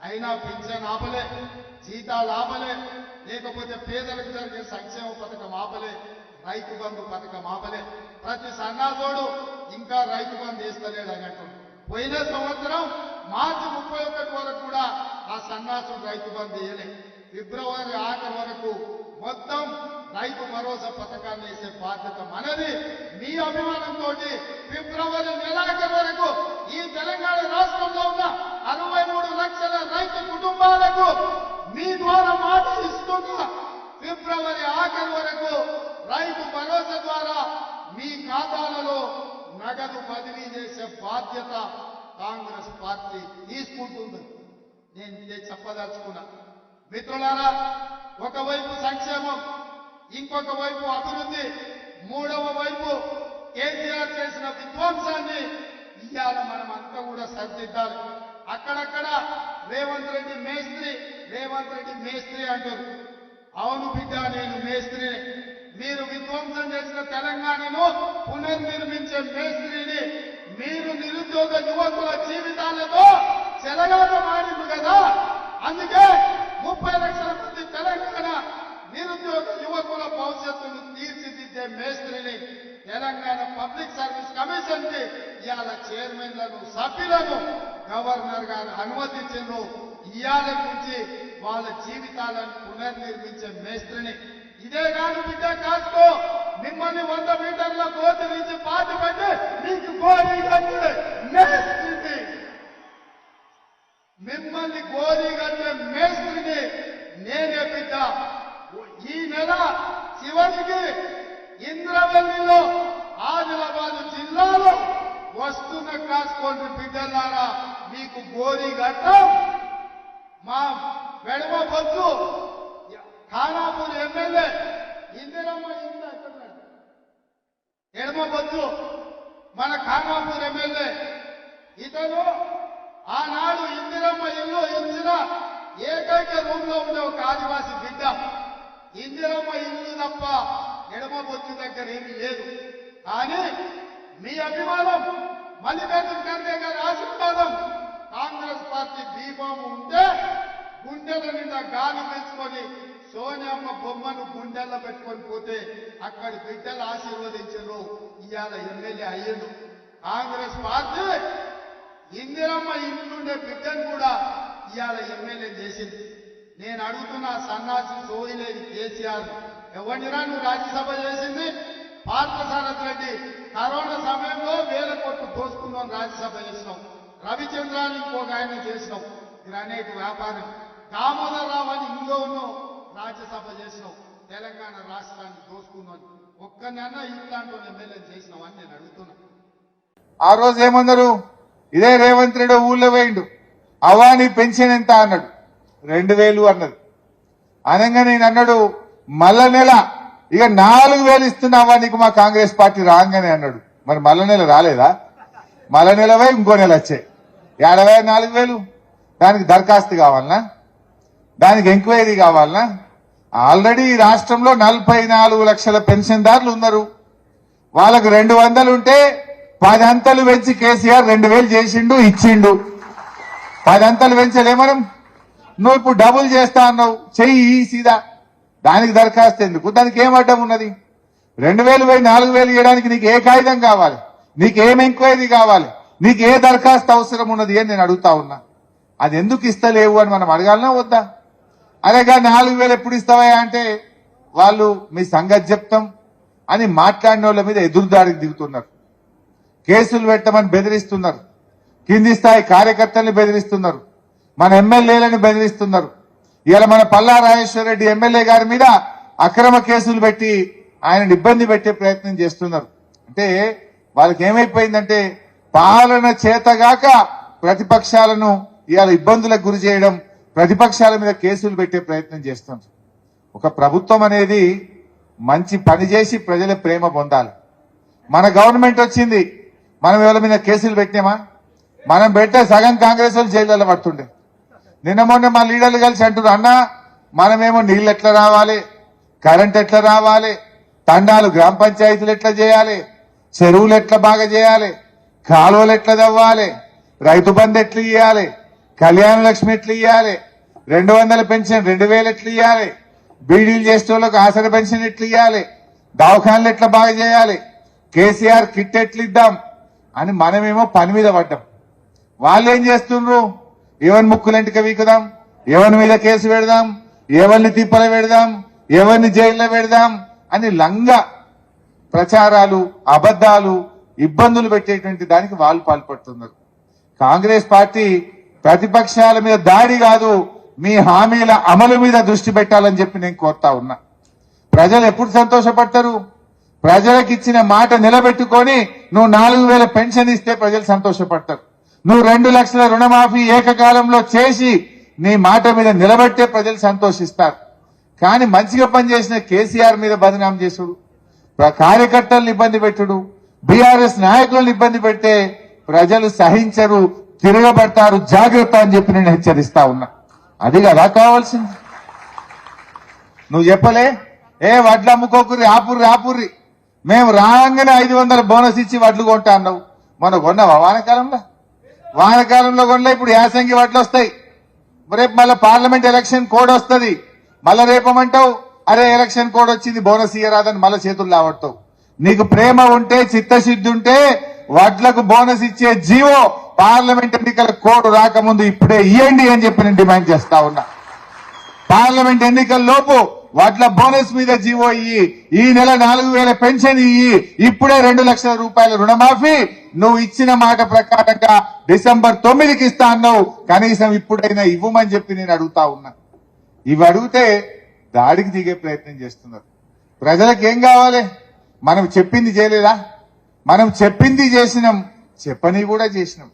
అయినా పింఛన్ ఆపలే, జీతాలు ఆపలే, లేకపోతే పేదలకు జరిగే సంక్షేమ పథకం ఆపలే, రైతు బంధు పథకం ఆపలే. ప్రతి సన్నాసోడు ఇంకా రైతు బంధు వేస్తలేడు అన్నట్టు. పోయిన సంవత్సరం మార్చి 31 వరకు కూడా ఆ సన్నాసుడు రైతు బంధు వేయలే. ఫిబ్రవరి ఆఖరి వరకు మొత్తం రైతు భరోసా పథకాన్ని వేసే బాధ్యత మనది. మీ అభిమానంతో ఫిబ్రవరి నెలాఖరు వరకు ఈ తెలంగాణ రాష్ట్రంలో ఉన్న 63 లక్షల రైతు కుటుంబాలకు మీ ద్వారా మాట ఇస్తున్నా. ఫిబ్రవరి ఆఖరి వరకు రైతు భరోసా ద్వారా మీ ఖాతాలలో నగదు బదిలీ చేసే బాధ్యత కాంగ్రెస్ పార్టీ తీసుకుంటుంది. నేను ఇదే చెప్పదలుచుకున్నా. మిత్రులారా, ఒకవైపు సంక్షేమం, ఇంకొక వైపు అభివృద్ధి, మూడవ వైపు కేసీఆర్ చేసిన విధ్వంసాన్ని ఇవాళ మనం అంతా కూడా సరిదిద్దాలి. అక్కడక్కడ రేవంత్ రెడ్డి మేస్త్రి అంటారు. అవును బిడ్డ, నేను మేస్త్రిని. మీరు విధ్వంసం చేసిన తెలంగాణను పునర్నిర్మించే మేస్త్రిని. మీరు నిరుద్యోగ యువకుల జీవితాలతో చెలగాటమాడింది కదా. అందుకే 30 లక్షల మంది తెలంగాణ నిరుద్యోగ యువకుల భవిష్యత్తును తీర్చిదిద్దే మేస్త్రిని తెలంగాణ పబ్లిక్ సర్వీస్ కమిషన్ కి ఇవాళ చైర్మన్లను, సభ్యులను గవర్నర్ గారు అనుమతించారు. ఇవాళ నుంచి వాళ్ళ జీవితాలను పునర్నిర్మించే మేస్త్రిని. ఇదే కాదు బిడ్డ, కాసుకో. మిమ్మల్ని 100 మీటర్ల గోతి నుంచి పాతి పెట్టి మీకు గోరీ కట్టే మేస్త్రిని, మిమ్మల్ని గోరీ కట్టే మేస్త్రిని నేనే బిడ్డ. ఈ నెల చివరికి ఇంద్రవల్లిలో, ఆదిలాబాద్ జిల్లాలో వస్తున్న కాసుకోండి బిడ్డలారా, మీకు గోరీ కట్టం. మా వెడమ బొద్దు ఖానాపూర్ ఎమ్మెల్యే ఇందిరమ్మ ఇల్లు ఎక్కడున్నాడు? ఎడమ బొద్దు మన ఖానాపూర్ ఎమ్మెల్యే. ఇతను ఆనాడు ఇందిరమ్మ ఇల్లు ఇచ్చిన ఏకైక రూమ్ లో ఉండే ఒక ఆదివాసి బిడ్డ. ఇందిరమ్మ ఇల్లు తప్ప ఎడమ బొద్దు దగ్గర ఏమీ లేదు. కానీ మీ అభిమానం, మల్లికార్జున ఖర్గే గారి ఆశీర్వాదం, కాంగ్రెస్ పార్టీ దీపం ఉంటే గుండెల నిండా గాలి పెంచుకొని సోనియమ్మ బొమ్మను గుండెల్లో పెట్టుకొని పోతే అక్కడి బిడ్డలు ఆశీర్వదించారు. ఇవాళ ఎమ్మెల్యే అయ్యిండు. కాంగ్రెస్ పార్టీ ఇందిరమ్మ ఇంట్లుండే బిడ్డను కూడా ఇవాళ ఎమ్మెల్యే చేసింది. నేను అడుగుతున్నా, సన్నాసి సోయిలేని కేసీఆర్ ఎవరినిరా నువ్వు రాజ్యసభ చేసింది? పార్థసారథి రెడ్డి కరోనా సమయంలో 1000 కోట్లు దోసుకున్నాం, రాజ్యసభ చేసినాం. రవిచంద్రాన్ని ఇంకొక ఆయన చేసినాం, గ్రానైట్ వ్యాపారం. దామోదర్ రావు అని ఇంకోను రాజ్యసభ చేసినాం. తెలంగాణ రాష్ట్రాన్ని దోసుకున్నాం. ఒక్కనన్నా ఇట్లాంటి ఎమ్మెల్యే చేసినాం అని నేను అడుగుతున్నా. ఆ రోజు ఏమన్నారు? ఇదే రేవంత్ రెడ్డి ఊళ్ళో పోయిండు. అవ్వా నీ పెన్షన్ ఎంత అన్నాడు. 2000 అన్నది. అనగా నేను అన్నాడు, మళ్ళా నెల ఇక 4000 ఇస్తున్నావా నీకు మా కాంగ్రెస్ పార్టీ రాగానే అన్నాడు. మరి మళ్ళా నెల రాలేదా? మళ్ళా నెల పోయి ఇంకో నెల వచ్చాయి. 4000 దానికి దరఖాస్తు కావాలనా? దానికి ఎంక్వైరీ కావాలనా? ఆల్రెడీ ఈ రాష్ట్రంలో 44 లక్షల పెన్షన్దారులు ఉన్నారు. వాళ్ళకు 200 ఉంటే 10 అంతలు పెంచి కేసీఆర్ 2000 చేసిండు, ఇచ్చిండు. 10 అంతలు పెంచలే మనం. నువ్వు ఇప్పుడు డబుల్ చేస్తా అన్నావు, చెయ్యి సీదా. దానికి దరఖాస్తు ఎందుకు? దానికి ఏం అడ్డం ఉన్నది? 2000 పోయి 4000 ఇవ్వడానికి నీకు ఏ కాగితం కావాలి? నీకేం ఎంక్వైరీ కావాలి? నీకు ఏ దరఖాస్తు అవసరం ఉన్నది అని నేను అడుగుతా ఉన్నా. అది ఎందుకు ఇస్తలేవు అని మనం అడగాలనా వద్దా? అరేగా 4000 ఎప్పుడు ఇస్తావా అంటే వాళ్ళు మీ సంగతి చెప్తాం అని మాట్లాడిన వాళ్ళ మీద ఎదురుదాడికి దిగుతున్నారు. కేసులు పెట్టమని బెదిరిస్తున్నారు. కింది స్థాయి కార్యకర్తల్ని బెదిరిస్తున్నారు. మన ఎమ్మెల్యేలను బెదిరిస్తున్నారు. ఇవాళ మన పల్లా రాజేశ్వర రెడ్డి ఎమ్మెల్యే గారి మీద అక్రమ కేసులు పెట్టి ఆయన ఇబ్బంది పెట్టే ప్రయత్నం చేస్తున్నారు. అంటే వాళ్ళకి ఏమైపోయిందంటే పాలన చేతగాక ప్రతిపక్షాలను ఇవాళ ఇబ్బందులకు గురి చేయడం, ప్రతిపక్షాల మీద కేసులు పెట్టే ప్రయత్నం చేస్తున్నారు. ఒక ప్రభుత్వం అనేది మంచి పని చేసి ప్రజల ప్రేమ పొందాలి. మన గవర్నమెంట్ వచ్చింది, మనం ఎవరి మీద కేసులు పెట్టినామా? మనం పెట్టే సగం కాంగ్రెస్ వాళ్ళు జైల్లో పడుతుండే. నిన్న మొన్న మా లీడర్లు కలిసి అంటున్నారు, అన్నా మనమేమో నీళ్ళు ఎట్లా రావాలి, కరెంట్ ఎట్లా రావాలి, తండాలు గ్రామ పంచాయతీలు ఎట్లా చేయాలి, చెరువులు ఎట్లా బాగా చేయాలి, కాలువలు ఎట్లా తవ్వాలి, రైతు బంధు ఎట్లా ఇవ్వాలి, కళ్యాణ లక్ష్మి ఎట్లు ఇవ్వాలి, 200 పెన్షన్ 2000 ఎట్లు ఇవ్వాలి, బీడీలు చేసే వాళ్ళకు ఆసర పెన్షన్ ఎట్లు ఇవ్వాలి, దవాఖానలు ఎట్లా బాగా చేయాలి, కేసీఆర్ కిట్ ఎట్లు ఇద్దాం అని మనమేమో పని మీద పడ్డాం. వాళ్ళు ఏం చేస్తుండ్రు, ఎవరి ముక్కులంటిక వీకుదాం, ఎవరి మీద కేసు పెడదాం, ఎవరిని తిప్పల పెడదాం, ఎవరిని జైల్లో పెడదాం అని లంగా ప్రచారాలు, అబద్దాలు, ఇబ్బందులు పెట్టేటువంటి దానికి వాళ్ళు పాల్పడుతున్నారు. కాంగ్రెస్ పార్టీ ప్రతిపక్షాల మీద దాడి కాదు, మీ హామీల అమలు మీద దృష్టి పెట్టాలని చెప్పి నేను కోరుతా ఉన్నా. ప్రజలు ఎప్పుడు సంతోషపడతారు? ప్రజలకు ఇచ్చిన మాట నిలబెట్టుకొని నువ్వు 4000 పెన్షన్ ఇస్తే ప్రజలు సంతోషపడతారు. నువ్వు 2 లక్షల రుణమాఫీ ఏకకాలంలో చేసి నీ మాట మీద నిలబెట్టే ప్రజలు సంతోషిస్తారు. కానీ మంచిగా పనిచేసిన కేసీఆర్ మీద బదనాం చేసుడు, కార్యకర్తలను ఇబ్బంది పెట్టుడు, బీఆర్ఎస్ నాయకులను ఇబ్బంది పెడితే ప్రజలు సహించరు, తిరగబడతారు. జాగ్రత్త అని చెప్పి నేను హెచ్చరిస్తా ఉన్నా. అది కదా కావాల్సింది. నువ్వు చెప్పలే, వడ్లు అమ్ముకోకుర్రి, ఆపుర్రి, మేము రాగానే 500 బోనస్ ఇచ్చి వడ్లు కొంటా అన్నావు. మనం కొన్నావా వానకాలంలో? వానకాలంలో కొనలే, ఇప్పుడు యాసంగి వడ్లు వస్తాయి. రేపు మళ్ళీ పార్లమెంట్ ఎలక్షన్ కోడ్ వస్తుంది, మళ్ళా రేపమంటావు అరే ఎలక్షన్ కోడ్ వచ్చింది బోనస్ ఇయ్యరాదని మళ్ళీ చేతులు లావడతావు. నీకు ప్రేమ ఉంటే, చిత్తశుద్ధి ఉంటే వడ్లకు బోనస్ ఇచ్చే జీవో పార్లమెంట్ ఎన్నికల కోడ్ రాకముందు ఇప్పుడే ఇవ్వండి అని చెప్పి నేను డిమాండ్ చేస్తా ఉన్నా. పార్లమెంట్ ఎన్నికల లోపు వడ్ల బోనస్ మీద జీవో ఇయ్యి, ఈ నెల 4000 పెన్షన్ ఇయ్యి, ఇప్పుడే 2 లక్షల రూపాయల రుణమాఫీ నువ్వు ఇచ్చిన మాట ప్రకారంగా డిసెంబర్ 9కి ఇస్తా అన్నావు, కనీసం ఇప్పుడైనా ఇవ్వమని చెప్పి నేను అడుగుతా ఉన్నా. ఇవి అడిగితే దాడికి దిగే ప్రయత్నం చేస్తున్నారు. ప్రజలకు ఏం కావాలి? మనం చెప్పింది చేయలేదా? మనం చెప్పింది చేసినాం, చెప్పని కూడా చేసినాం.